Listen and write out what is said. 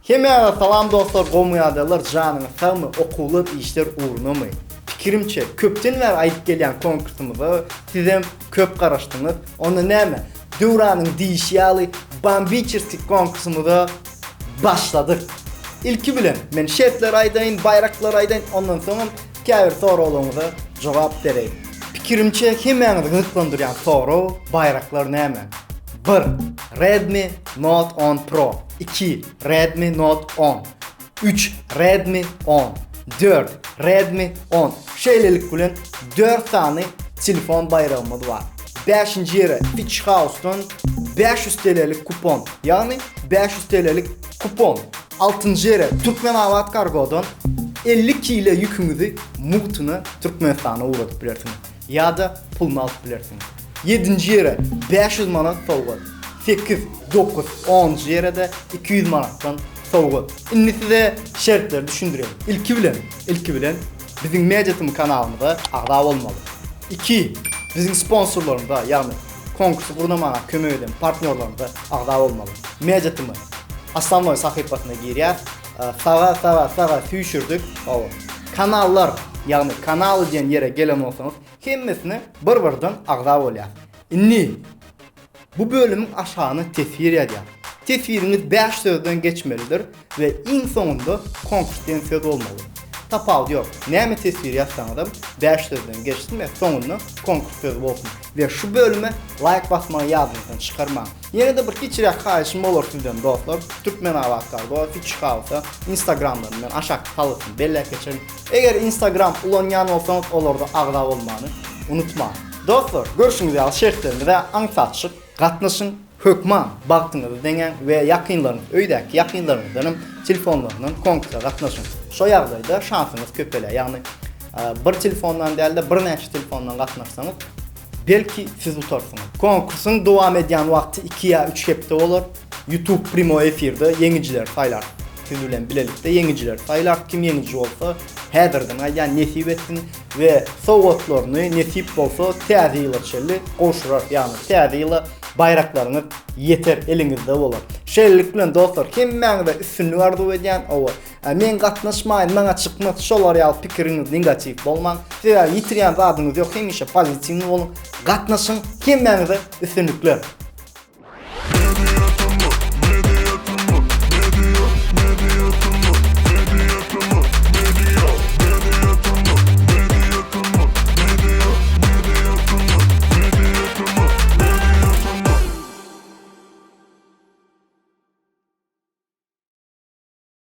Hemen salam dostlar, go'muyadalar, janını sağmı, okullar, işler uğrunamı. Fikrimçe, köpten ver ayıp gelen konkursumuza sizem köp qaraşdınız. Onu näme? Döwranın diýişýaly Bambiçerski konkursumuza başladık. İlki bilen men şertler aýdaýyn, bayraklar aýdaýyn, ondan soň käbir soragyňyza jogap bereyim. Fikrimçe hemen gıdıklandıryan soru bayraklar näme? 1. Redmi Note 10 Pro. 2. Redmi Note 10. 3. Redmi 10. 4. Redmi 10. Şeýlelik bilen 4 tane telefon bayrağımız var. 5. yere Fitch House'dan 500 TL'lik kupon. Yani 500 TL'lik kupon. 6. yere Turkmenabat Kargo'dan 50 kilo yükümüzü muhtuna Türkmenistan'a uğratıp bilersiniz. Ya da pulunu alıp bilersiniz. 7. yere 500 manat sowgat. 8, 9, 10. yere de 200 manattan sowgat. Indi size şertleri düşündüreyim. İlki bilen bizim Mediatim kanalımıza agda olmalı. 2. Bizim sponsorlarımıza, yani konkursu kurnamana kömek eden partnerlarımıza agda olmalı. Mediatim'i Aslanboy sahifasına girýär. Sağa süýşürdük. Kanallar, yani kanal diýen yere gelen olsanız hemmesini bir-birden agda bolýar. Inni bu bölümün aşağını tesvir edýär. Tesviriniz 5 sözden geçmelidir ve en sonunda konkurs diýen söz olmalı. Tapal yok. Näme tesvir ýatsanam 5 sözden geçsin ve sonunda konkurs sözü bolsun. Ve şu bölüme like basmayı ýadyňyzdan çykarmaň. Ýene de bir kiçirek haýyşym bolar sizden dostlar. Turkmenabat Kargo, Fitch House'a, Instagram'dan men aşak salypyn bellek geçerim. Eger Instagram ulanýan bolsaňyz olarda agda bolmany unutmaň. Dostlar, görüşüňiz ýaly şertlerinde aňsatşyk gatnaşyň hökman bagtyňyzy deňen we ýakynlaryň, öýdäki ýakynlaryňyň telefonlarynyň konkursa gatnaşyň. Şo ýagdaýda şansyňyz köpeler. Ýagny bir telefondan däl de bir näçe telefondan gatnaşsaňyz belki siz utarsyňyz. Konkursyň dowam edýän wagty 2 ýa 3 hepde bolar. YouTube Primo efirde ýeňijiler saýlar. Siz bilen bilelikde ýeňijiler saýlar. Kim ýeňiji bolsa, häzirden aýdan nesip etsin we sowgatlaryny nesip bolsa täze ýyla çelli goşurar. Ýani täze ýyla bayraklaryňyz yeter eliňizde bolar. Şeýlelik bilen dostlar, kimmäňde üstünlük arzu edýän owa men gatnaşmaýyn, maňa çykmaz, şolar ýaly pikiriňiz negativ bolmaň. Siz ýitirýän zadyňyz ýok, hemişe pozitiwni bolun. Gatnaşyň, kimmäňde üstünlükler.